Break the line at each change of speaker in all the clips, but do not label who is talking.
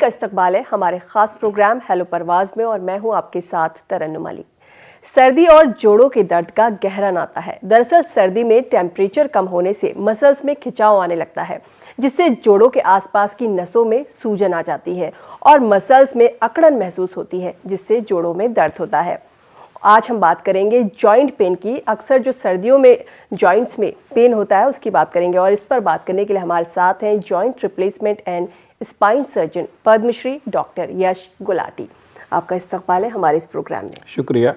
का इस्तकबाल है हमारे खास प्रोग्राम हेलो परवाज में और मैं हूं आपके साथ तरन्नुम अली। सर्दी और जोड़ों के दर्द का गहरा नाता है। दरअसल सर्दी में टेम्परेचर कम होने से मसल्स में खिंचाव आने लगता है, जिससे जोड़ों के आसपास की नसों में सूजन आ जाती है और मसल्स में अकड़न महसूस होती है, जिससे जोड़ों में दर्द होता है। आज हम बात करेंगे जॉइंट पेन की। अक्सर जो सर्दियों में जॉइंट्स में पेन होता है उसकी बात करेंगे और इस पर बात करने के लिए हमारे साथ हैं joint replacement and spine surgeon Padma Shri doctor Yash Gulati. आपका इस्तकबाल है हमारे इस प्रोग्राम में।
शुक्रिया।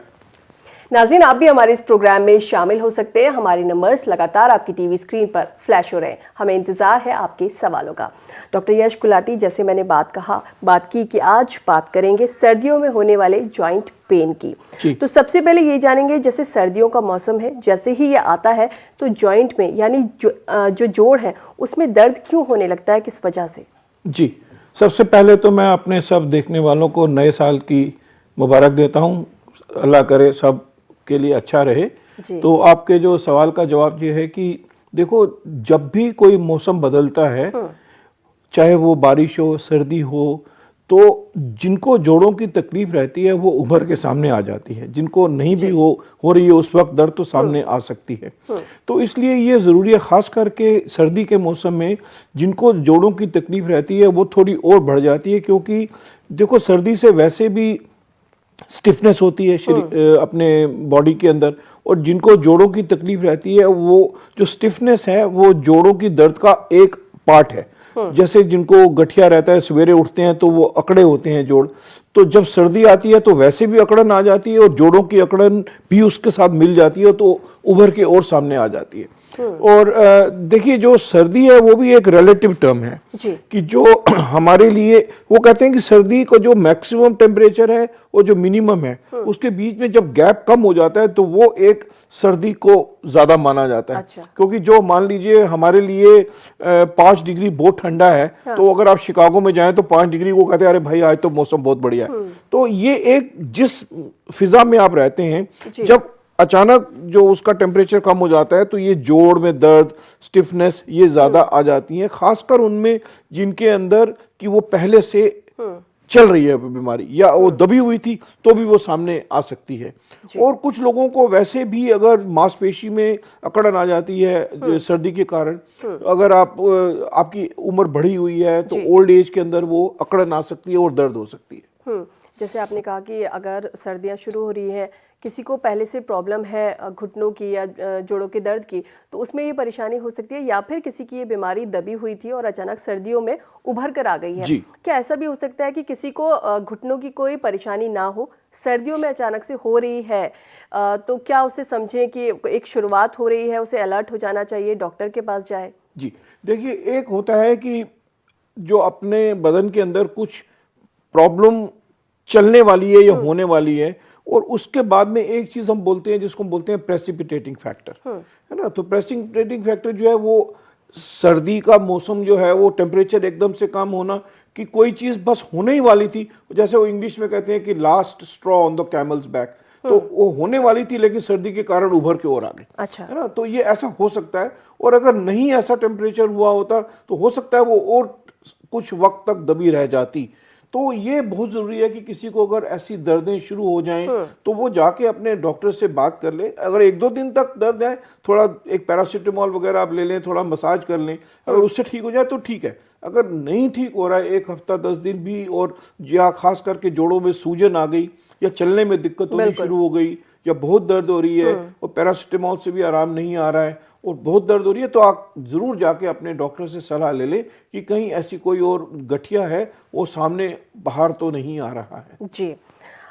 नाज़रीन, आप भी हमारे इस प्रोग्राम में शामिल हो सकते हैं। हमारे नंबर्स लगातार आपकी टीवी स्क्रीन पर फ्लैश हो रहे हैं। हमें इंतजार है आपके सवालों का। डॉक्टर यश गुलाटी, जैसे मैंने बात की कि आज बात करेंगे सर्दियों में होने वाले जॉइंट पेन की। तो सबसे पहले ये जानेंगे, जैसे सर्दियों का मौसम है, जैसे ही ये आता है तो जॉइंट में यानी जो जोड़ है उसमें दर्द क्यों होने लगता है, किस वजह से?
जी, सबसे पहले तो मैं अपने सब देखने वालों को नए साल की मुबारक देता हूँ। अल्लाह करे सब के लिए अच्छा रहे। तो आपके जो सवाल का जवाब ये है कि देखो, जब भी कोई मौसम बदलता है, चाहे वो बारिश हो, सर्दी हो, तो जिनको जोड़ों की तकलीफ रहती है वो उभर के सामने आ जाती है। जिनको नहीं भी हो रही है उस वक्त दर्द तो सामने आ सकती है। तो इसलिए ये ज़रूरी है, ख़ास करके सर्दी के मौसम में जिनको जोड़ों की तकलीफ रहती है वो थोड़ी और बढ़ जाती है, क्योंकि देखो सर्दी से वैसे भी स्टिफनेस होती है अपने बॉडी के अंदर, और जिनको जोड़ों की तकलीफ रहती है वो जो स्टिफनेस है वो जोड़ों की दर्द का एक पार्ट है। जैसे जिनको गठिया रहता है, सवेरे उठते हैं तो वो अकड़े होते हैं जोड़, तो जब सर्दी आती है तो वैसे भी अकड़न आ जाती है और जोड़ों की अकड़न भी उसके साथ मिल जाती है, तो उभर के और सामने आ जाती है। और देखिए, जो सर्दी है वो भी एक रिलेटिव टर्म है कि जो हमारे लिए, वो कहते हैं कि सर्दी को जो मैक्सिमम टेम्परेचर है और जो मिनिमम है उसके बीच में जब गैप कम हो जाता है तो वो एक सर्दी को ज्यादा माना जाता है। क्योंकि जो मान लीजिए हमारे लिए 5 डिग्री बहुत ठंडा है, तो अगर आप शिकागो में जाएं तो 5 डिग्री को कहते हैं अरे भाई आज तो मौसम बहुत बढ़िया है। तो ये एक जिस फिजा में आप रहते हैं, जब अचानक जो उसका टेम्परेचर कम हो जाता है तो ये जोड़ में दर्द, स्टिफनेस ये ज्यादा आ जाती हैं, खासकर उनमें जिनके अंदर कि वो पहले से चल रही है बीमारी या वो दबी हुई थी तो भी वो सामने आ सकती है। और कुछ लोगों को वैसे भी अगर मांसपेशी में अकड़न आ जाती है सर्दी के कारण, अगर आपकी उम्र बढ़ी हुई है तो ओल्ड एज के अंदर वो अकड़न आ सकती है और दर्द हो सकती है।
जैसे आपने कहा कि अगर सर्दियां शुरू हो रही है, किसी को पहले से प्रॉब्लम है घुटनों की या जोड़ों के दर्द की, तो उसमें ये परेशानी हो सकती है, या फिर किसी की ये बीमारी दबी हुई थी और अचानक सर्दियों में उभर कर आ गई है। क्या ऐसा भी हो सकता है कि किसी को घुटनों की कोई परेशानी ना हो, सर्दियों में अचानक से हो रही है, तो क्या उसे समझें कि एक शुरुआत हो रही है, उसे अलर्ट हो जाना चाहिए, डॉक्टर के पास जाए?
जी देखिए, एक होता है कि जो अपने बदन के अंदर कुछ प्रॉब्लम चलने वाली है या होने वाली है, और उसके बाद में एक चीज हम बोलते हैं जिसको हम बोलते हैं प्रेसिपिटेटिंग फैक्टर, है ना। तो प्रेसिपिटेटिंग फैक्टर जो है वो सर्दी का मौसम जो है वो टेम्परेचर एकदम से कम होना कि कोई चीज बस होने ही वाली थी, जैसे वो इंग्लिश में कहते हैं कि last straw on the camel's back, तो वो होने वाली थी लेकिन सर्दी के कारण उभर के और आ गई।
अच्छा,
है ना। तो ये ऐसा हो सकता है, और अगर नहीं ऐसा टेम्परेचर हुआ होता तो हो सकता है वो और कुछ वक्त तक दबी रह जाती। तो ये बहुत जरूरी है कि किसी को अगर ऐसी दर्दें शुरू हो जाएं तो वो जाके अपने डॉक्टर से बात कर ले। अगर 1-2 दिन तक दर्द है, थोड़ा एक पैरासीटामोल वगैरह आप ले लें, थोड़ा मसाज कर लें, अगर उससे ठीक हो जाए तो ठीक है। अगर नहीं ठीक हो रहा है 1 हफ्ता 10 दिन भी, और या खास करके जोड़ों में सूजन आ गई या चलने में दिक्कत होनी शुरू हो गई या बहुत दर्द हो रही है और पैरासीटामोल से भी आराम नहीं आ रहा है और बहुत दर्द हो रही है, तो आप जरूर जाके अपने डॉक्टर से सलाह ले लें कि कहीं ऐसी कोई और गठिया है वो सामने बाहर तो नहीं आ रहा है। जी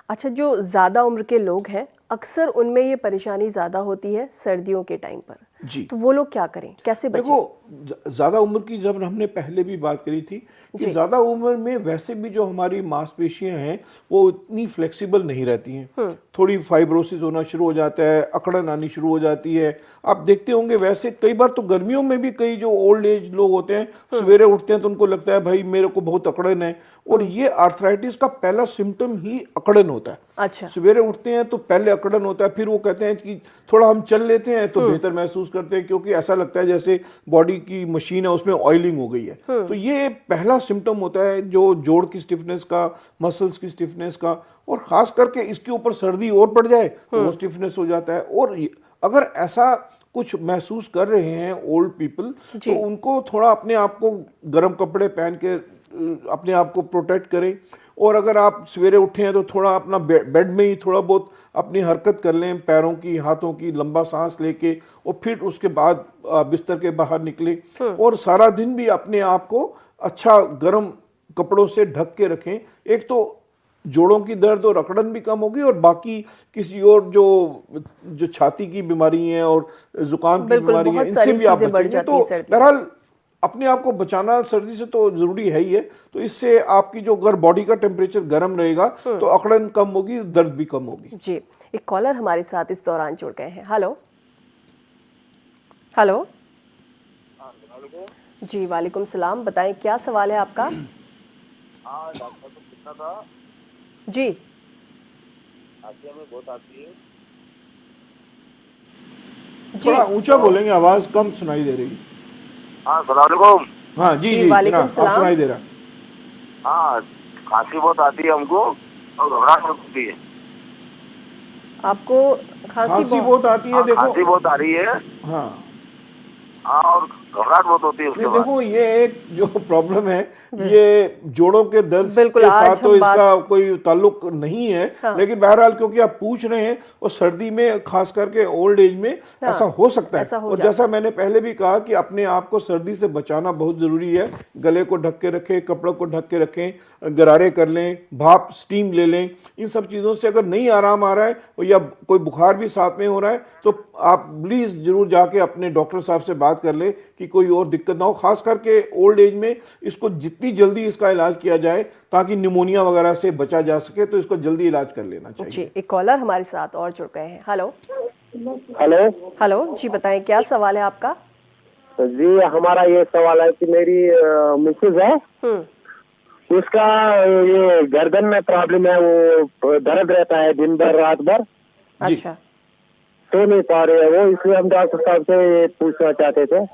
अच्छा, जो ज़्यादा उम्र के लोग हैं अक्सर उनमें ये परेशानी ज़्यादा होती है सर्दियों के टाइम पर,
जी,
तो वो लोग क्या करें, कैसे बचें?
देखो, ज़्यादा उम्र की जब हमने पहले भी बात करी थी कि ज़्यादा उम्र में वैसे भी जो हमारी मांसपेशियां हैं वो इतनी फ्लेक्सिबल नहीं रहती हैं, थोड़ी फाइब्रोसिस होना शुरू हो जाता है, अकड़न आनी शुरू हो जाती है। आप देखते होंगे वैसे कई बार तो गर्मियों में भी कई जो ओल्ड एज लोग होते हैं सवेरे उठते हैं तो उनको लगता है भाई मेरे को बहुत अकड़न है, और ये आर्थराइटिस का पहला सिम्टम ही अकड़न होता है।
अच्छा।
सवेरे उठते हैं तो पहले अकड़न होता है, फिर वो कहते हैं कि थोड़ा हम चल लेते हैं तो बेहतर महसूस करते हैं, क्योंकि ऐसा लगता है जैसे बॉडी की मशीन है उसमें ऑयलिंग हो गई है। तो ये पहला सिम्टम होता है जो जोड़ की स्टिफनेस का, मसल्स की स्टिफनेस का, और खास करके इसके ऊपर सर्दी और पड़ जाए तो वो स्टिफनेस हो जाता है। और अगर ऐसा कुछ महसूस कर रहे हैं ओल्ड पीपल, तो उनको थोड़ा अपने आप को गर्म कपड़े पहन के अपने आप को प्रोटेक्ट करें। और अगर आप सवेरे उठे हैं तो थोड़ा अपना बेड में ही थोड़ा बहुत अपनी हरकत कर लें, पैरों की, हाथों की, लंबा सांस लेके, और फिर उसके बाद बिस्तर के बाहर निकले। और सारा दिन भी अपने आप को अच्छा गर्म कपड़ों से ढक के रखें। एक तो जोड़ों की दर्द और अकड़न भी कम होगी, और बाकी किसी और जो छाती की बीमारी है और जुकाम की बीमारी है, इनसे भी आप बचेंगे। तो बहरहाल अपने आप को बचाना सर्दी से तो जरूरी है ही है। तो इससे आपकी जो अगर बॉडी का टेम्परेचर गर्म रहेगा तो अकड़न कम होगी, दर्द भी कम होगी।
जी, एक कॉलर हमारे साथ इस दौरान जुड़ गए हैं। हेलो हेलो जी, वालेकुम सलाम, बताएं क्या सवाल है आपका?
हाँ डॉक्टर को पूछना था।
जी,
खांसी हमें बहुत आती है।
थोड़ा ऊंचा बोलेंगे, आवाज कम सुनाई दे रही।
हाँ सलाम।
हाँ जी जी,
वालेकुम
जनाब, आप सुनाई दे रहा।
हाँ खांसी बहुत आती है हमको और घबराहट बहुत होती है।
आपको
खांसी बहुत आती है? देखो,
खांसी बहुत आ रही है।
हाँ
हाँ, और घबराहट बहुत होती है उसके
नहीं,
बाद।
देखो ये एक जो प्रॉब्लम है, ये जोड़ों के दर्द
बिल्कुल,
के
आज
साथ तो
हम
इसका कोई ताल्लुक नहीं है।
हाँ।
लेकिन बहरहाल क्योंकि आप पूछ रहे हैं, और सर्दी में खास करके ओल्ड एज में
हाँ,
ऐसा हो सकता
ऐसा
है।
हो
और
जाता
जैसा मैंने पहले भी कहा कि अपने आप को सर्दी से बचाना बहुत जरूरी है। गले को ढक के रखें, कपड़ों को ढक के रखें, गरारे कर लें, भाप स्टीम ले लें। इन सब चीज़ों से अगर नहीं आराम आ रहा है या कोई बुखार भी साथ में हो रहा है, तो आप प्लीज़ जरूर जाके अपने डॉक्टर साहब से बात कर ले कि कोई और दिक्कत ना हो। खास करके ओल्ड एज में इसको जितनी जल्दी इसका इलाज किया जाए ताकि निमोनिया वगैरह से बचा जा सके, तो इसको जल्दी इलाज कर लेना चाहिए।
जी, एक कॉलर हमारे साथ और जुड़ गए हैं। हेलो
हेलो
हेलो जी, बताएं क्या सवाल है आपका?
जी, हमारा ये सवाल है कि मेरी मिसेज है, उसका ये गर्दन में प्रॉब्लम है, वो दर्द रहता है दिन भर रात भर।
अच्छा,
सो नहीं पा रहे है वो, इसलिए हम डॉक्टर साहब से ये पूछना चाहते थे।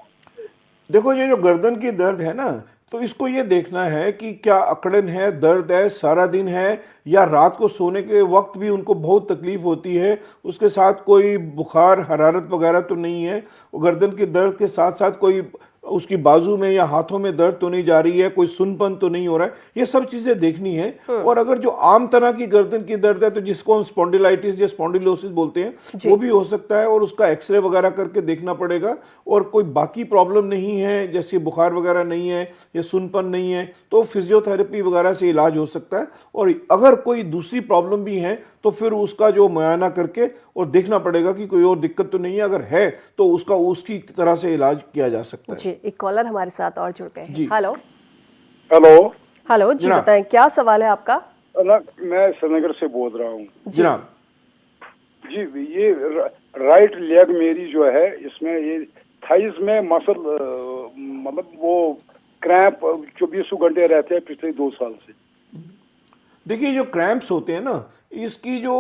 देखो, ये जो गर्दन की दर्द है ना, तो इसको ये देखना है कि क्या अकड़न है, दर्द है, सारा दिन है, या रात को सोने के वक्त भी उनको बहुत तकलीफ होती है, उसके साथ कोई बुखार हरारत वगैरह तो नहीं है। गर्दन की दर्द के साथ साथ कोई उसकी बाजू में या हाथों में दर्द तो नहीं जा रही है, कोई सुनपन तो नहीं हो रहा है, ये सब चीजें देखनी है। और अगर जो आम तरह की गर्दन की दर्द है, तो जिसको हम स्पॉन्डिलाइटिस या स्पॉन्डिलोसिस बोलते हैं, वो भी हो सकता है, और उसका एक्सरे वगैरह करके देखना पड़ेगा। और कोई बाकी प्रॉब्लम नहीं है, जैसे बुखार वगैरह नहीं है या सुनपन नहीं है, तो फिजियोथेरेपी वगैरह से इलाज हो सकता है। और अगर कोई दूसरी प्रॉब्लम भी है तो फिर उसका जो मुआयना करके और देखना पड़ेगा कि कोई और दिक्कत तो नहीं है। अगर है तो उसका उसकी तरह से इलाज किया जा सकता है।
जी, एक कॉलर हमारे साथ और जुड़ गए हैं।
जी।
हेलो
हेलो
हेलो जी,
जनाब।
बताएं क्या सवाल है आपका?
मैं श्रीनगर से बोल रहा हूँ।
जनाब,
जी, ये राइट लेग मेरी जो है, इसमें ये थाइस में मसल मतलब वो क्रैम्प 24 घंटे रहते हैं पिछले 2 साल से।
देखिए, जो क्रैम्प्स होते हैं ना, इसकी जो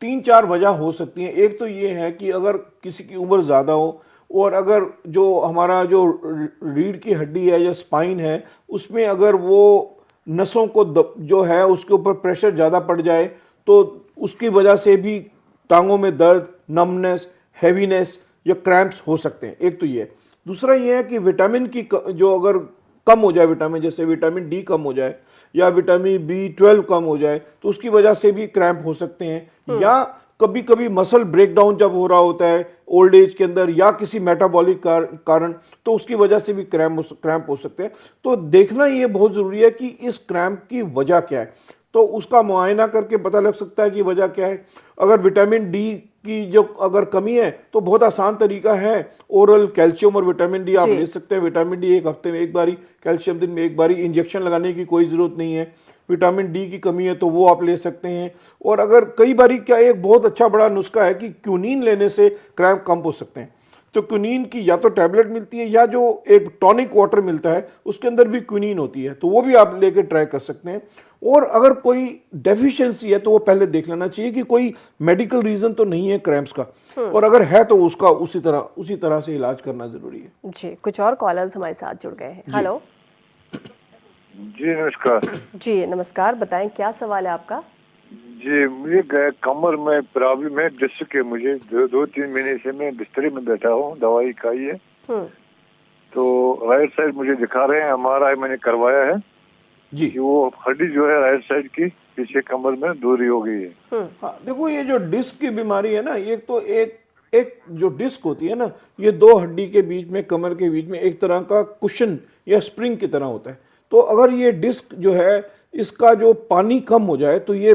3-4 वजह हो सकती हैं। एक तो ये है कि अगर किसी की उम्र ज़्यादा हो, और अगर जो हमारा जो रीढ़ की हड्डी है या स्पाइन है, उसमें अगर वो नसों को जो है उसके ऊपर प्रेशर ज़्यादा पड़ जाए, तो उसकी वजह से भी टांगों में दर्द, नमनेस, हैवीनेस या क्रैम्प्स हो सकते हैं। एक तो ये। दूसरा ये है कि विटामिन की जो अगर कम हो जाए, विटामिन जैसे विटामिन डी कम हो जाए या विटामिन B12 कम हो जाए, तो उसकी वजह से भी क्रैम्प हो सकते हैं। या कभी कभी मसल ब्रेकडाउन जब हो रहा होता है ओल्ड एज के अंदर, या किसी मेटाबॉलिक कारण, तो उसकी वजह से भी क्रैम्प हो सकते हैं। तो देखना ये बहुत ज़रूरी है कि इस क्रैम्प की वजह क्या है, तो उसका मुआयना करके पता लग सकता है कि वजह क्या है। अगर विटामिन डी की जो अगर कमी है, तो बहुत आसान तरीका है, ओरल कैल्शियम और विटामिन डी आप ले सकते हैं। विटामिन डी 1 हफ्ते में 1 बारी, कैल्शियम दिन में 1 बारी। इंजेक्शन लगाने की कोई ज़रूरत नहीं है। विटामिन डी की कमी है तो वो आप ले सकते हैं। और अगर कई बारी क्या, एक बहुत अच्छा बड़ा नुस्खा है कि क्यूनीन लेने से क्रैम्प कम हो सकते हैं। तो क्विनीन की या तो टैबलेट मिलती है या जो एक टॉनिक वाटर मिलता है उसके अंदर भी क्विनीन होती है, तो वो भी आप लेके ट्राई कर सकते हैं। और अगर कोई डेफिशिएंसी है तो वो पहले देख लेना चाहिए कि कोई मेडिकल रीजन तो नहीं है क्रैम्प्स का, और अगर है तो उसका उसी तरह से इलाज करना जरूरी है।
जी, कुछ और कॉलर्स हमारे साथ जुड़ गए हैं। हेलो
जी नमस्कार।
जी नमस्कार, बताएं क्या सवाल है आपका।
जी मुझे कमर में प्रॉब्लम है, डिस्क है मुझे, 2-3 महीने से मैं बिस्तरे में बैठा हूँ, दवाई खाई है। तो राइट साइड मुझे दिखा रहे हैं, MRI मैंने करवाया है
जी,
कि वो हड्डी जो है राइट साइड की पीछे कमर में दूरी हो गई है।
हाँ देखो, ये जो डिस्क की बीमारी है ना, ये तो एक जो डिस्क होती है ना, ये दो हड्डी के बीच में, कमर के बीच में एक तरह का कुशन या स्प्रिंग की तरह होता है। तो अगर ये डिस्क जो है, इसका जो पानी कम हो जाए तो ये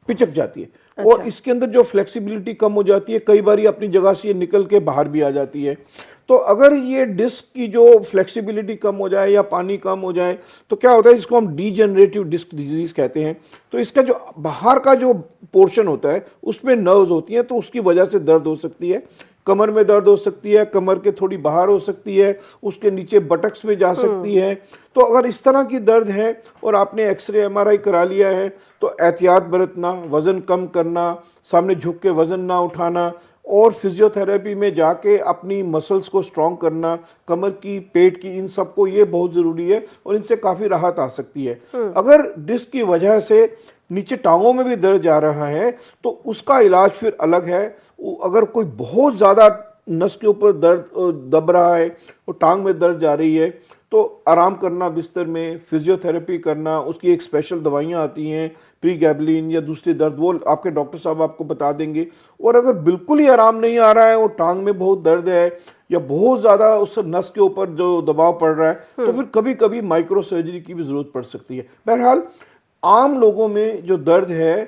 पिचक जाती है। अच्छा। और इसके अंदर जो फ्लेक्सिबिलिटी कम हो जाती है, कई बार अपनी जगह से ये निकल के बाहर भी आ जाती है। तो अगर ये डिस्क की जो फ्लेक्सिबिलिटी कम हो जाए या पानी कम हो जाए तो क्या होता है, इसको हम डीजेनरेटिव डिस्क डिजीज कहते हैं। तो इसका जो बाहर का जो पोर्शन होता है उसमें नर्व्स होती हैं, तो उसकी वजह से दर्द हो सकती है। कमर में दर्द हो सकती है, कमर के थोड़ी बाहर हो सकती है, उसके नीचे बटक्स में जा सकती है। तो अगर इस तरह की दर्द है और आपने एक्सरे MRI करा लिया है तो एहतियात बरतना, वजन कम करना, सामने झुक के वजन ना उठाना, और फिजियोथेरेपी में जाके अपनी मसल्स को स्ट्रॉन्ग करना, कमर की, पेट की, इन सब को, ये बहुत ज़रूरी है और इनसे काफ़ी राहत आ सकती है। अगर डिस्क की वजह से नीचे टांगों में भी दर्द जा रहा है तो उसका इलाज फिर अलग है। अगर कोई बहुत ज़्यादा नस के ऊपर दर्द दब रहा है और टांग में दर्द जा रही है तो आराम करना बिस्तर में, फिजियोथेरेपी करना, उसकी एक स्पेशल दवाइयाँ आती हैं, प्रीगैबलिन या दूसरी दर्द, वो आपके डॉक्टर साहब आपको बता देंगे। और अगर बिल्कुल ही आराम नहीं आ रहा है और टांग में बहुत दर्द है या बहुत ज़्यादा उस नस के ऊपर जो दबाव पड़ रहा है तो फिर कभी कभी माइक्रो सर्जरी की भी ज़रूरत पड़ सकती है। बहरहाल आम लोगों में जो दर्द है,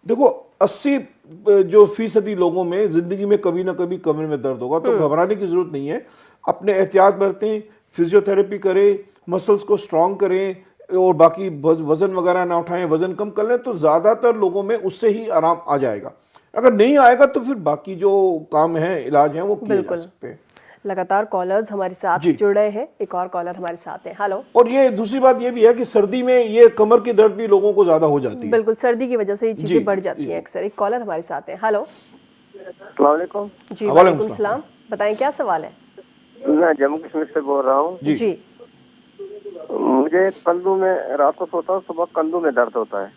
देखो 80% लोगों में ज़िंदगी में कभी ना कभी कमर में दर्द होगा, तो घबराने की ज़रूरत नहीं है। अपने एहतियात बरतें, फिजियोथेरेपी करें, मसल्स को स्ट्रॉन्ग करें और बाकी वजन वगैरह ना उठाएं, वजन कम कर लें, तो ज़्यादातर लोगों में उससे ही आराम आ जाएगा। अगर नहीं आएगा तो फिर बाकी जो काम है, इलाज है, वो किए जा सकते हैं।
लगातार कॉलर्स हमारे साथ जुड़ रहे हैं। एक और कॉलर हमारे साथ हैं। हेलो।
और ये दूसरी बात ये भी है कि सर्दी में ये कमर की दर्द भी लोगों को ज्यादा हो जाती है।
बिल्कुल, सर्दी की वजह से ये चीजें बढ़ जाती हैं अक्सर। एक कॉलर हमारे साथ हैं। हेलो।
अस्सलाम वालेकुम।
जी वालेकुम सलाम, बताएं क्या सवाल है।
मैं जम्मू कश्मीर से बोल रहा हूँ
जी।
मुझे कंधों में, रात को सोता हूँ, सुबह कंधों में दर्द होता है।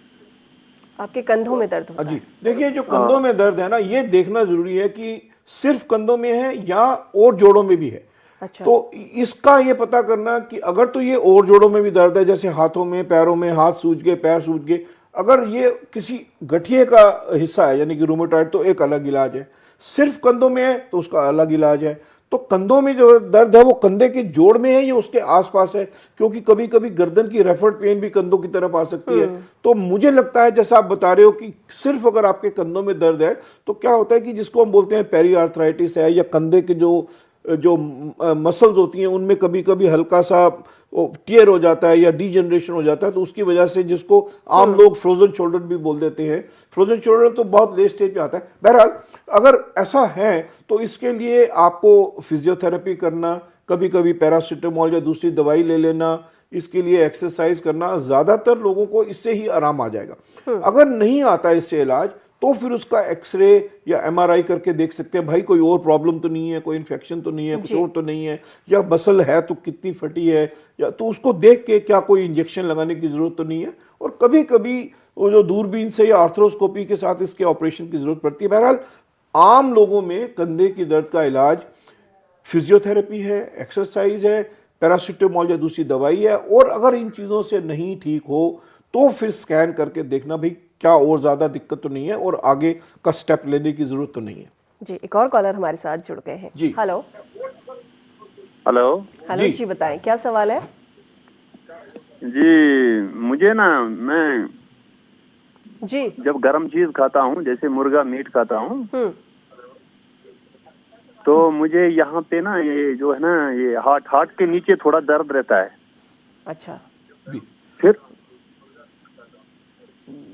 आपके कंधों में दर्द होता है?
जी देखिए, जो कंधों में दर्द है ना, ये देखना जरूरी है कि सिर्फ कंधों में है या और जोड़ों में भी है।
अच्छा।
तो इसका ये पता करना कि अगर तो ये और जोड़ों में भी दर्द है, जैसे हाथों में, पैरों में, हाथ सूज गए, पैर सूज गए, अगर ये किसी गठिए का हिस्सा है यानी कि रूमेटॉइड, तो एक अलग इलाज है। सिर्फ कंधों में है तो उसका अलग इलाज है। तो कंधों में जो दर्द है वो कंधे के जोड़ में है या उसके आसपास है, क्योंकि कभी कभी गर्दन की रेफर्ड पेन भी कंधों की तरफ आ सकती है। तो मुझे लगता है जैसा आप बता रहे हो कि सिर्फ अगर आपके कंधों में दर्द है तो क्या होता है कि जिसको हम बोलते हैं पेरी आर्थराइटिस है, या कंधे के जो मसल्स होती हैं उनमें कभी कभी हल्का सा टियर हो जाता है या डीजनरेशन हो जाता है, तो उसकी वजह से, जिसको आम लोग फ्रोजन शोल्डर भी बोल देते हैं, फ्रोजन शोल्डर तो बहुत लेट स्टेज पे आता है। बहरहाल अगर ऐसा है तो इसके लिए आपको फिजियोथेरेपी करना, कभी कभी पैरासीटामोल या दूसरी दवाई ले लेना, इसके लिए एक्सरसाइज करना, ज़्यादातर लोगों को इससे ही आराम आ जाएगा। अगर नहीं आता इससे इलाज तो फिर उसका एक्सरे या MRI करके देख सकते हैं, भाई कोई और प्रॉब्लम तो नहीं है, कोई इन्फेक्शन तो नहीं है, कुछ और तो नहीं है, या मसल है तो कितनी फटी है, या तो उसको देख के क्या कोई इंजेक्शन लगाने की ज़रूरत तो नहीं है। और कभी कभी वो जो दूरबीन से या आर्थ्रोस्कोपी के साथ इसके ऑपरेशन की ज़रूरत पड़ती है। बहरहाल आम लोगों में कंधे की दर्द का इलाज फिजियोथेरेपी है, एक्सरसाइज है, पैरासीटामोल या दूसरी दवाई है। और अगर इन चीज़ों से नहीं ठीक हो तो फिर स्कैन करके देखना भाई क्या और ज़्यादा दिक्कत तो नहीं है और आगे का स्टेप लेने की ज़रूरत तो नहीं है।
जी, एक और कॉलर हमारे साथ जुड़ गए हैं।
जी।
हेलो।
हेलो।
हेलो जी, बताएं क्या सवाल है।
जी मुझे ना, मैं
जी
जब गर्म चीज खाता हूँ, जैसे मुर्गा मीट खाता हूँ, तो मुझे यहाँ पे ना, ये जो है ना, ये हार्ट के नीचे थोड़ा दर्द रहता है।
अच्छा।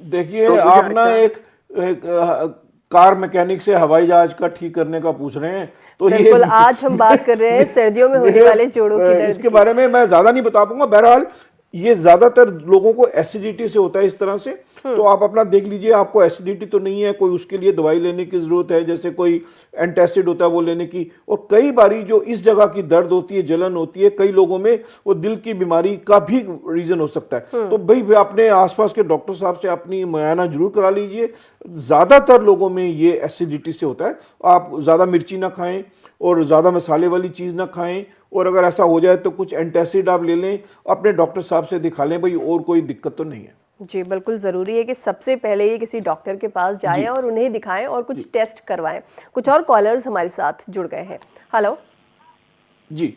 देखिए, आप ना एक कार मैकेनिक से हवाई जहाज का ठीक करने का पूछ रहे हैं। तो
बिल्कुल, आज हम बात कर रहे हैं सर्दियों में होने वाले जोड़ों की दर्द
इसके बारे में मैं ज्यादा नहीं बता पाऊंगा। बहरहाल ये ज्यादातर लोगों को एसिडिटी से होता है इस तरह से, तो आप अपना देख लीजिए, आपको एसिडिटी तो नहीं है, कोई उसके लिए दवाई लेने की जरूरत है, जैसे कोई एंटासिड होता है वो लेने की। और कई बारी जो इस जगह की दर्द होती है, जलन होती है, कई लोगों में वो दिल की बीमारी का भी रीजन हो सकता है। तो भाई अपने आसपास के डॉक्टर साहब से अपनी मुआयना जरूर करा लीजिए। ज्यादातर लोगों में ये एसिडिटी से होता है। आप ज्यादा मिर्ची ना खाएं और ज्यादा मसाले वाली चीज ना खाएं, और अगर ऐसा हो जाए तो कुछ एंटासिड आप ले लें, अपने डॉक्टर साहब से दिखा लें भाई, और कोई दिक्कत तो नहीं है।
जी बिल्कुल, ज़रूरी है कि सबसे पहले ये किसी डॉक्टर के पास जाएं और उन्हें दिखाएं और कुछ टेस्ट करवाएं। कुछ और कॉलर्स हमारे साथ जुड़ गए हैं। हेलो
जी,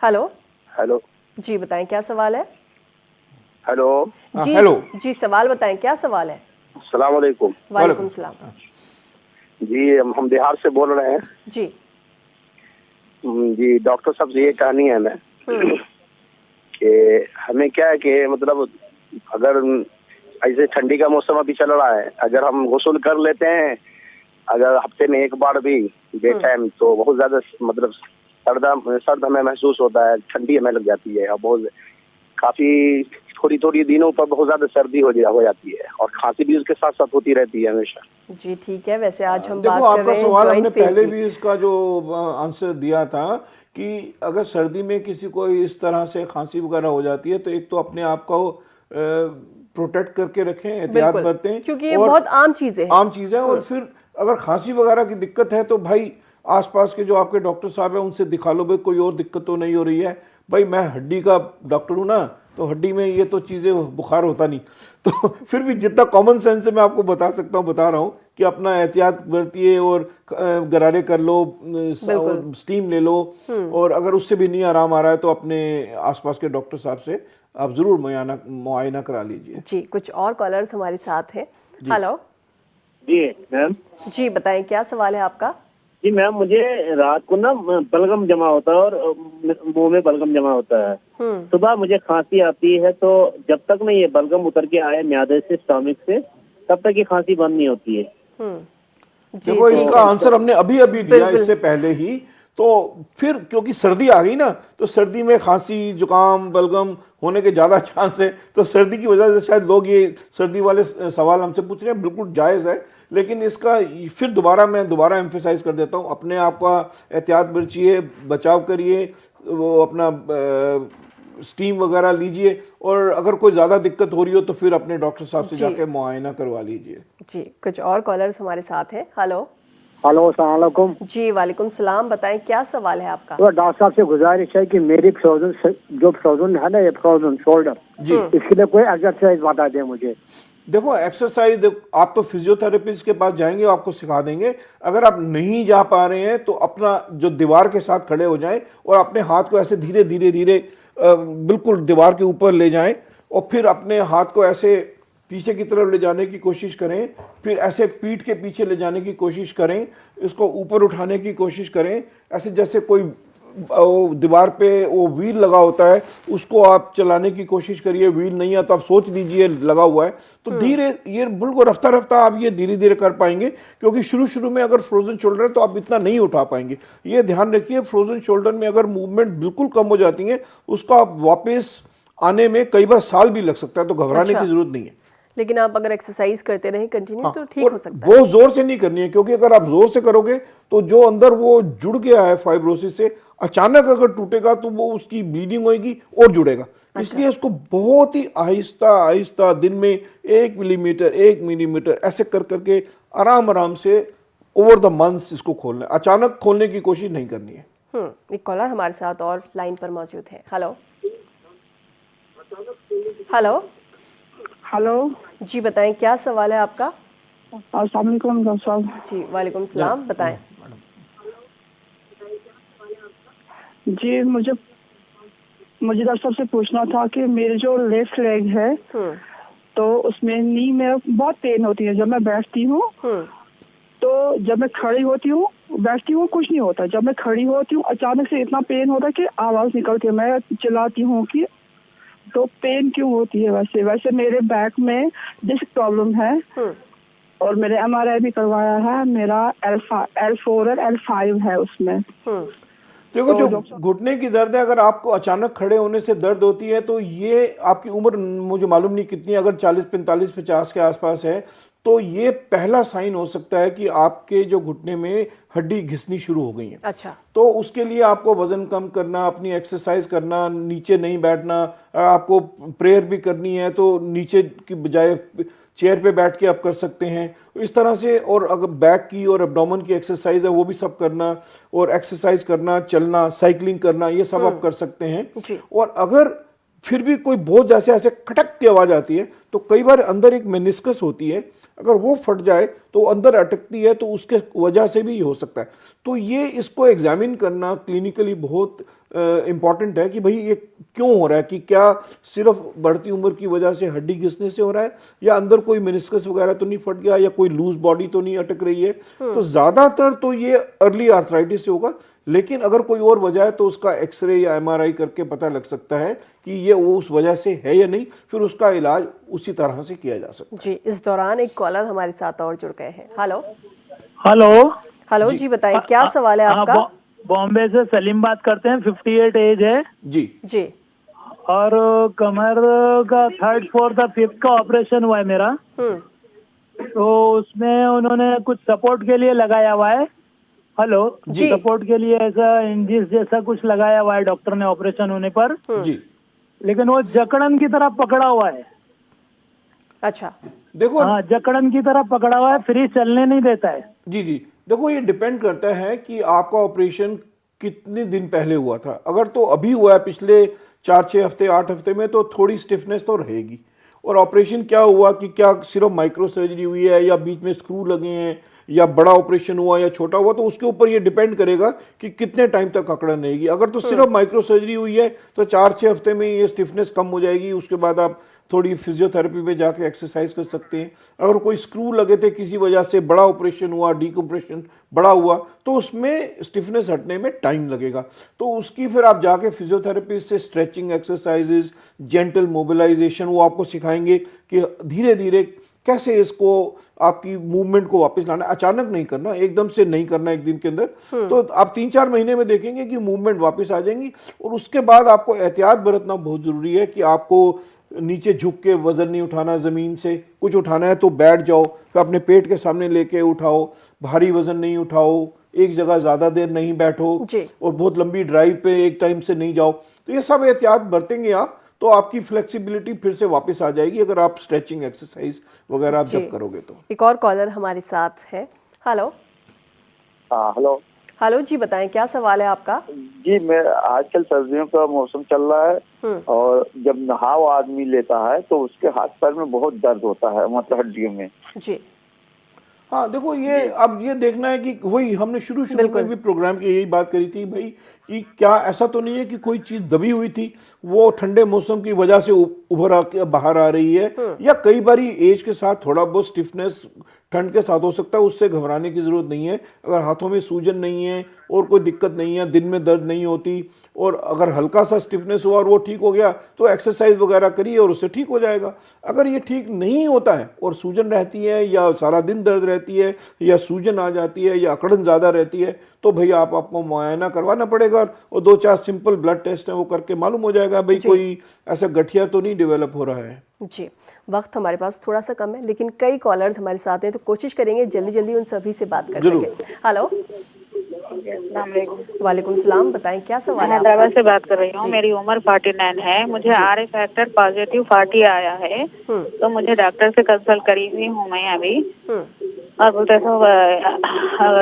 हेलो
हेलो
जी, बताएं क्या सवाल है।
हेलो
जी
हेलो
जी, सवाल बताएं, क्या सवाल है।
अस्सलाम वालेकुम।
वालेकुम सलाम।
जी हम बिहार से बोल रहे हैं।
जी
जी डॉक्टर साहब से ये कहानी है मैं कि हमें क्या है कि मतलब अगर ऐसे ठंडी का मौसम अभी चल रहा है, अगर हम गुस्ल कर लेते हैं अगर हफ्ते में एक बार भी डे टाइम, तो बहुत ज्यादा मतलब सर्द हमें महसूस होता है, ठंडी हमें लग जाती है, और बहुत काफी थोड़ी दिनों पर बहुत ज्यादा सर्दी हो जाती है, और खांसी भी उसके साथ साथ होती रहती है हमेशा।
जी ठीक है, वैसे आज हम
देखो
बात कर
आपका
रहे हैं
सवाल हमने
जॉइंट पेन
पहले
की।
भी इसका जो आंसर दिया था कि अगर सर्दी में किसी को इस तरह से खांसी वगैरह हो जाती है, तो एक तो अपने आप को प्रोटेक्ट करके रखें, एहतियात
बिल्कुल,
बरतें,
क्योंकि ये
और
बहुत आम चीजें हैं।
आम चीज़ है। और फिर अगर खांसी वगैरह की दिक्कत है तो भाई आसपास के जो आपके डॉक्टर साहब हैं उनसे दिखा लो, भाई कोई और दिक्कत तो नहीं हो रही है। भाई मैं हड्डी का डॉक्टर हूँ ना, तो हड्डी में ये तो चीज़ें बुखार होता नहीं, तो फिर भी जितना कॉमन सेंस से मैं आपको बता सकता हूँ बता रहा हूँ कि अपना एहतियात बरतिए, और गरारे कर लो, स्टीम ले लो, और अगर उससे भी नहीं आराम आ रहा है तो अपने आसपास के डॉक्टर साहब से आप जरूर मुआयना करा लीजिए।
जी, कुछ और कॉलर्स हमारे साथ हैं। हेलो
जी मैम।
जी, बताएं क्या सवाल है आपका।
जी मैम, मुझे रात को ना बलगम जमा होता है और मुंह में बलगम जमा होता है। सुबह मुझे खांसी आती है, तो जब तक ना ये बलगम उतर के आए म्यादे से, स्टमक से, तब तक ये खांसी बंद नहीं होती है।
देखो इसका आंसर हमने अभी अभी दिया, इससे पहले ही। तो फिर क्योंकि सर्दी आ गई ना, तो सर्दी में खांसी जुकाम बलगम होने के ज़्यादा चांस है, तो सर्दी की वजह से शायद लोग ये सर्दी वाले सवाल हमसे पूछ रहे हैं, बिल्कुल जायज़ है। लेकिन इसका फिर मैं दोबारा एम्फेसाइज कर देता हूँ, अपने आप का एहतियात बरतिए, बचाव करिए, वो अपना स्टीम वगैरह लीजिए, और अगर कोई ज़्यादा दिक्कत हो रही हो तो फिर अपने डॉक्टर साहब से जाके मुआयना करवा लीजिए।
जी, कुछ और कॉलर्स हमारे साथ हैं। हेलो
हेलो, अस्सलाम वालेकुम।
जी वालेकुम सलाम, बताएं क्या सवाल है आपका।
तो डॉक्टर साहब से गुजारिश है कि मेरी फ्रोजन है ना, ये फ्रोजन शोल्डर
जी,
इसके लिए कोई एक्सरसाइज बता दें मुझे।
देखो एक्सरसाइज आप तो फिजियोथेरेपिस्ट के पास जाएंगे, आपको सिखा देंगे। अगर आप नहीं जा पा रहे हैं तो अपना जो दीवार के साथ खड़े हो जाएं और अपने हाथ को ऐसे धीरे धीरे धीरे बिल्कुल दीवार के ऊपर ले जाएं, और फिर अपने हाथ को ऐसे पीछे की तरफ ले जाने की कोशिश करें, फिर ऐसे पीठ के पीछे ले जाने की कोशिश करें, इसको ऊपर उठाने की कोशिश करें, ऐसे जैसे कोई दीवार पे वो व्हील लगा होता है उसको आप चलाने की कोशिश करिए। व्हील नहीं है तो आप सोच लीजिए लगा हुआ है, तो धीरे ये बिल्कुल रफ्ता रफ्ता आप ये धीरे धीरे कर पाएंगे। क्योंकि शुरू में अगर फ्रोजन शोल्डर है तो आप इतना नहीं उठा पाएंगे। ये ध्यान रखिए, फ्रोजन शोल्डर में अगर मूवमेंट बिल्कुल कम हो जाती है, उसका वापस आने में कई बार साल भी लग सकता है, तो घबराने की जरूरत नहीं है।
लेकिन आप अगर एक्सरसाइज करते रहें कंटिन्यू तो ठीक हो सकता है।
बहुत जोर से नहीं करनी है, क्योंकि अगर आप जोर से करोगे तो जो अंदर वो जुड़ गया है फाइब्रोसिस से, अचानक अगर टूटेगा तो वो उसकी ब्लीडिंग होगी और जुड़ेगा। इसलिए इसको बहुत ही आहिस्ता आहिस्ता दिन में 1 मिलीमीटर ऐसे कर करके आराम से ओवर द मंथ्स इसको खोलना है। अचानक खोलने की कोशिश नहीं करनी है।
एक कॉलर हमारे साथ और लाइन पर मौजूद है। हेलो हेलो
हेलो
जी, बताएं क्या सवाल है आपका।
अस्सलाम वालेकुम डॉक्टर साहब।
जी वालेकुम सलाम, बताएं।
जी मुझे डॉक्टर साहब से पूछना था कि मेरे जो लेफ्ट लेग है तो उसमें नी में बहुत पेन होती है। जब मैं बैठती हूँ तो जब मैं खड़ी होती हूँ, बैठती हूँ कुछ नहीं होता, जब मैं खड़ी होती हूँ अचानक से इतना पेन होता है कि आवाज निकलती है। मैं चिल्लाती हूँ कि तो पेन क्यों होती है। वैसे मेरे बैक में डिस्क प्रॉब्लम है और मेरे MRI भी करवाया है, मेरा L4 और L5 है उसमें।
देखो, जो घुटने की दर्द है, अगर आपको अचानक खड़े होने से दर्द होती है तो ये आपकी उम्र मुझे मालूम नहीं कितनी है, अगर 40, 45, 50 के आसपास है तो ये पहला साइन हो सकता है कि आपके जो घुटने में हड्डी घिसनी शुरू हो गई है।
अच्छा।
तो उसके लिए आपको वजन कम करना, अपनी एक्सरसाइज करना, नीचे नहीं बैठना, आपको प्रेयर भी करनी है तो नीचे की बजाय चेयर पे बैठ के आप कर सकते हैं इस तरह से। और अगर बैक की और एब्डोमेन की एक्सरसाइज है वो भी सब करना, और एक्सरसाइज करना, चलना, साइकिलिंग करना, ये सब आप कर सकते हैं। और अगर फिर भी कोई बहुत जैसे ऐसे खटक की आवाज आती है तो कई बार अंदर एक मेनिस्कस होती है, अगर वो फट जाए तो अंदर अटकती है, तो उसके वजह से भी हो सकता है। तो ये इसको एग्जामिन करना क्लिनिकली बहुत इंपॉर्टेंट है कि भाई ये क्यों हो रहा है, कि क्या सिर्फ बढ़ती उम्र की वजह से हड्डी घिसने से हो रहा है, या अंदर कोई मेनिस्कस वगैरह तो नहीं फट गया, या कोई लूज बॉडी तो नहीं अटक रही है। तो ज्यादातर तो ये अर्ली आर्थराइटिस से होगा, लेकिन अगर कोई और वजह है तो उसका एक्सरे या MRI करके पता लग सकता है कि ये वो उस वजह से है या नहीं, फिर उसका इलाज उसी तरह से किया जा सकता है।
जी, इस दौरान एक कॉलर हमारे साथ और जुड़ गए हैं। हेलो
हेलो
जी बताएं, क्या सवाल है आपका?
बॉम्बे से सलीम बात करते हैं, 58 एज है
जी
जी।
और कमर का 3rd, 4th और 5th का ऑपरेशन हुआ है मेरा। तो उसमें उन्होंने कुछ सपोर्ट के लिए लगाया हुआ है। हेलो
जी।
सपोर्ट के लिए ऐसा इंजिस जैसा कुछ लगाया हुआ है डॉक्टर ने ऑपरेशन होने पर
जी।
लेकिन वो जकड़न की तरफ पकड़ा हुआ है।
अच्छा,
देखो,
हाँ, जकड़न की तरफ पकड़ा हुआ है, फ्री चलने नहीं देता है।
जी जी, देखो ये डिपेंड करता है कि आपका ऑपरेशन कितने दिन पहले हुआ था। अगर तो अभी हुआ है पिछले 4-6 हफ्ते, 8 हफ्ते में, तो थोड़ी स्टिफनेस तो रहेगी। और ऑपरेशन क्या हुआ, कि क्या सिर्फ माइक्रो सर्जरी हुई है, या बीच में स्क्रू लगे हैं, या बड़ा ऑपरेशन हुआ या छोटा हुआ, तो उसके ऊपर ये डिपेंड करेगा कि कितने टाइम तक अकड़न रहेगी। अगर तो सिर्फ माइक्रो सर्जरी हुई है तो 4-6 हफ्ते में ये स्टिफनेस कम हो जाएगी, उसके बाद आप थोड़ी फिजियोथेरेपी में जाके एक्सरसाइज कर सकते हैं। अगर कोई स्क्रू लगे थे किसी वजह से, बड़ा ऑपरेशन हुआ, डीकम्प्रेशन बड़ा हुआ, तो उसमें स्टिफनेस हटने में टाइम लगेगा। तो उसकी फिर आप जाके फिजियोथेरेपिस्ट से स्ट्रेचिंग एक्सरसाइजेज, जेंटल मोबिलाइजेशन, वो आपको सिखाएंगे कि धीरे धीरे कैसे इसको आपकी मूवमेंट को वापस लाना। अचानक नहीं करना, एकदम से नहीं करना एक दिन के अंदर। तो आप 3-4 महीने में देखेंगे कि मूवमेंट वापस आ जाएंगी। और उसके बाद आपको एहतियात बरतना बहुत जरूरी है कि आपको नीचे झुक के वजन नहीं उठाना, जमीन से कुछ उठाना है तो बैठ जाओ, फिर अपने पेट के सामने लेके उठाओ, भारी वजन नहीं उठाओ, एक जगह ज्यादा देर नहीं बैठो, और बहुत लंबी ड्राइव पे एक टाइम से नहीं जाओ। तो ये सब एहतियात बरतेंगे आप, तो आपकी फ्लेक्सिबिलिटी फिर से वापस आ जाएगी, अगर आप स्ट्रेचिंग एक्सरसाइज वगैरह आप जब करोगे तो।
एक और कॉलर हमारे साथ है। हेलो हेलो जी बताएं, क्या सवाल है आपका?
जी, मैं आजकल सर्दियों का मौसम चल रहा है और जब नहाव आदमी लेता है तो उसके हाथ पैर में बहुत दर्द होता है, मतलब हड्डियों में।
जी
हाँ, देखो ये अब ये देखना है कि वही हमने शुरू में भी प्रोग्राम की यही बात करी थी भाई, कि क्या ऐसा तो नहीं है कि कोई चीज दबी हुई थी, वो ठंडे मौसम की वजह से उभर आके बाहर आ रही है, या कई बारी एज के साथ थोड़ा बहुत स्टिफनेस ठंड के साथ हो सकता है। उससे घबराने की जरूरत नहीं है। अगर हाथों में सूजन नहीं है और कोई दिक्कत नहीं है, दिन में दर्द नहीं होती, और अगर हल्का सा स्टिफनेस हुआ और वो ठीक हो गया तो एक्सरसाइज वगैरह करिए और उससे ठीक हो जाएगा। अगर ये ठीक नहीं होता है और सूजन रहती है, या सारा दिन दर्द रहती है, या सूजन आ जाती है, या अकड़न ज़्यादा रहती है, तो भाई आपको मुआयना करवाना पड़ेगा, और 2-4 सिंपल ब्लड टेस्ट है वो करके मालूम हो जाएगा भाई कोई ऐसा गठिया तो नहीं डेवलप हो रहा है।
जी, वक्त हमारे पास थोड़ा सा कम है, लेकिन कई कॉलर्स हमारे साथ हैं, तो कोशिश करेंगे जल्दी जल्दी उन सभी से बात कर सकें। हेलो वालेकुम सलाम, बताएं क्या सवाल है?
हैदराबाद से बात कर रही हूँ। मेरी उम्र 49 है, मुझे RA फैक्टर पॉजिटिव 40 आया है, तो मुझे डॉक्टर से कंसल्ट करी हुई हूँ मैं अभी, और बोलते सो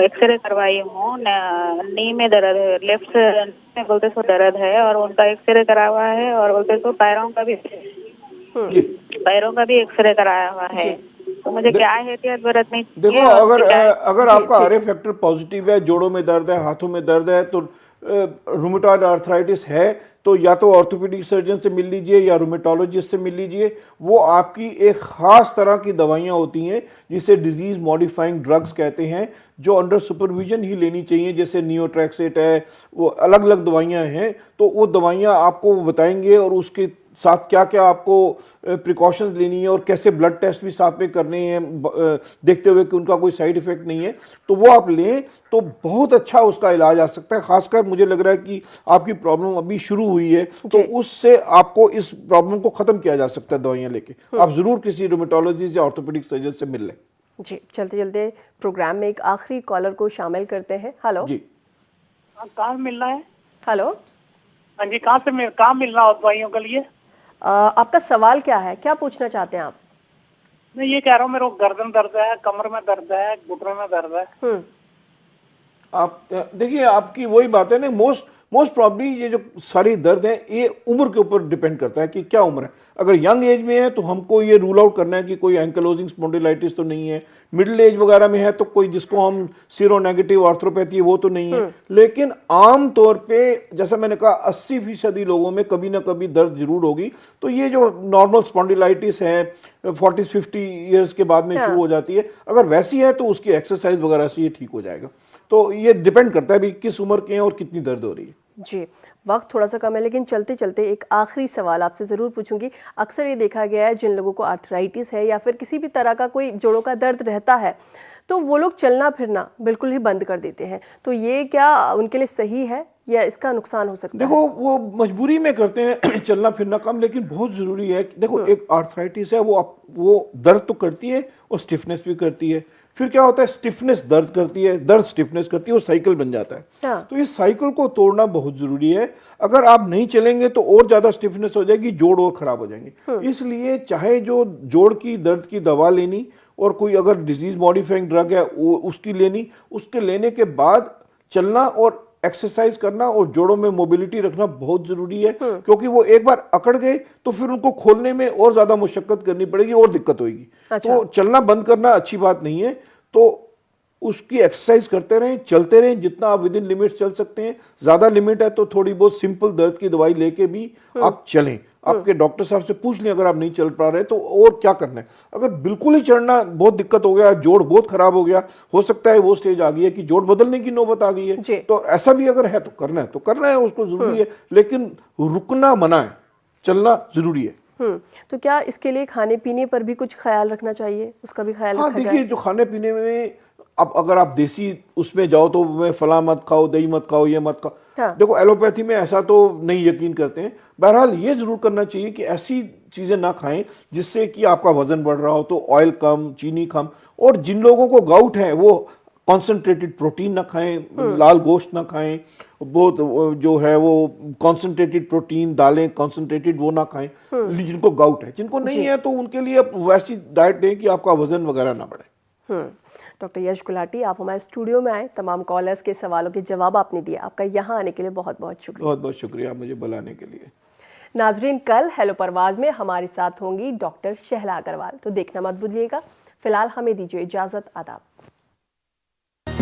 एक्सरे करवाई हूँ, नी में दर्द है, लेफ्ट में बोलते सो दर्द है, और उनका एक्सरे करा हुआ है, और बोलते सो पैरों का भी एक्सरे कराया हुआ है। तो मुझे क्या एहतियात बरतनी?
देखो, अगर आपका RA फैक्टर पॉजिटिव है, जोड़ों में दर्द है, हाथों में दर्द है, तो रूमेटॉइड आर्थराइटिस है, तो या तो ऑर्थोपेडिक सर्जन से मिल लीजिए या रूमेटोलॉजिस्ट से मिल लीजिए। वो आपकी एक खास तरह की दवाइयाँ होती हैं जिसे डिजीज मॉडिफाइंग ड्रग्स कहते हैं, जो अंडर सुपरविजन ही लेनी चाहिए। जैसे नियोट्रैक्सेट है, वो अलग अलग दवाइयाँ हैं, तो वो दवाइयाँ आपको बताएंगे और उसके साथ क्या क्या आपको प्रिकॉशंस लेनी है और कैसे ब्लड टेस्ट भी साथ में करने हैं, देखते हुए कि उनका कोई साइड इफेक्ट नहीं है, तो वो आप लें तो बहुत अच्छा उसका इलाज आ सकता है। खासकर मुझे लग रहा है कि आपकी प्रॉब्लम अभी शुरू हुई है, तो उससे आपको इस प्रॉब्लम को खत्म किया जा सकता है दवाइयां लेके। आप जरूर किसी रोमेटोलॉजिस्ट या ऑर्थोपेडिक सर्जन से मिल लें।
जी, चलते चलते प्रोग्राम में एक आखिरी कॉलर को शामिल करते हैं। हेलो
जी, कहाँ मिलना है?
हेलो,
हाँ जी, कहाँ मिलना हो दवाइयों के लिए?
आपका सवाल क्या है, क्या पूछना चाहते हैं आप?
मैं ये कह रहा हूँ, मेरे को गर्दन दर्द है, कमर में दर्द है, घुटने में दर्द है।
आप देखिए, आपकी वही बात है ना, मोस्ट प्रॉब्ली ये जो सारी दर्द है ये उम्र के ऊपर डिपेंड करता है कि क्या उम्र है। अगर यंग एज में है तो हमको ये रूल आउट करना है कि कोई एंकलोजिंग स्पॉन्डिलाइटिस तो नहीं है। मिडिल एज वगैरह में है तो कोई जिसको हम सीरो नेगेटिव आर्थ्रोपैथी है वो तो नहीं है। लेकिन आम तौर पे जैसा मैंने कहा 80% लोगों में कभी ना कभी दर्द जरूर होगी। तो ये जो नॉर्मल स्पॉन्डिलाइटिस है 40-50 ईयर्स के बाद में शुरू हो जाती है, अगर वैसी है तो उसकी एक्सरसाइज वगैरह से ये ठीक हो जाएगा। तो ये डिपेंड करता है भी किस उम्र के हैं और कितनी दर्द हो रही है।
जी, वक्त थोड़ा सा कम है, लेकिन चलते चलते एक आखिरी सवाल आपसे ज़रूर पूछूंगी। अक्सर ये देखा गया है जिन लोगों को आर्थराइटिस है या फिर किसी भी तरह का कोई जोड़ों का दर्द रहता है तो वो लोग चलना फिरना बिल्कुल ही बंद कर देते हैं। तो ये क्या उनके लिए सही है या इसका नुकसान हो सकता है?
देखो, वो मजबूरी में करते हैं चलना फिरना कम, लेकिन बहुत ज़रूरी है। देखो, एक आर्थराइटिस है वो दर्द तो करती है और स्टिफनेस भी करती है। फिर क्या होता है, स्टिफनेस दर्द करती है, दर्द स्टिफनेस करती है और साइकिल बन जाता है। तो इस साइकिल को तोड़ना बहुत जरूरी है। अगर आप नहीं चलेंगे तो और ज्यादा स्टिफनेस हो जाएगी, जोड़ और खराब हो जाएंगे। इसलिए चाहे जो जोड़ की दर्द की दवा लेनी और कोई अगर डिजीज मॉडिफाइंग ड्रग है वो उसकी लेनी, उसके लेने के बाद चलना और एक्सरसाइज करना और जोड़ों में मोबिलिटी रखना बहुत जरूरी है। क्योंकि वो एक बार अकड़ गए तो फिर उनको खोलने में और ज्यादा मुशक्कत करनी पड़ेगी और दिक्कत होगी। तो चलना बंद करना अच्छी बात नहीं है। तो उसकी एक्सरसाइज करते रहें, चलते रहें जितना आप विद इन लिमिट चल सकते हैं। ज्यादा लिमिट है तो थोड़ी बहुत सिंपल दर्द की दवाई लेके भी आप चलें। आपके डॉक्टर साहब से पूछ लें अगर आप नहीं चल पा रहे तो और क्या करना है। अगर बिल्कुल ही चढ़ना बहुत दिक्कत हो गया, जोड़ बहुत खराब हो गया, हो सकता है वो स्टेज आ गई है कि जोड़ बदलने की नौबत आ गई है, तो ऐसा भी अगर है तो करना है उसको जरूरी है। लेकिन रुकना मना है, चलना जरूरी है।
तो क्या इसके लिए खाने पीने पर भी कुछ ख्याल रखना चाहिए, उसका भी ख्याल रखा जाए?
देखिए, जो खाने पीने में अब अगर आप देसी उसमें जाओ तो मैं फला मत खाओ, दही मत खाओ, ये मत खाओ। देखो, एलोपैथी में ऐसा तो नहीं यकीन करते हैं। बहरहाल ये जरूर करना चाहिए कि ऐसी चीजें ना खाएं जिससे कि आपका वजन बढ़ रहा हो। तो ऑयल कम, चीनी कम, और जिन लोगों को गाउट है वो कॉन्सेंट्रेटेड प्रोटीन ना खाएं, लाल गोश्त ना खाएं, बहुत जो है वो कॉन्सेंट्रेटेड प्रोटीन, दालें कॉन्सेंट्रेटेड वो ना खाएं जिनको गाउट है। जिनको नहीं है तो उनके लिए वैसी डाइट दें कि आपका वजन वगैरह ना बढ़े।
डॉक्टर यश गुलाटी, आप हमारे स्टूडियो में आए, तमाम कॉलर्स के सवालों के जवाब आपने दिए, आपका यहाँ आने के लिए बहुत बहुत शुक्रिया।
बहुत बहुत शुक्रिया मुझे बुलाने के लिए।
नाजरीन, कल हेलो परवाज में हमारे साथ होंगी डॉक्टर शहला अग्रवाल, तो देखना मत भूलिएगा। फिलहाल हमें दीजिए इजाजत, आदाब।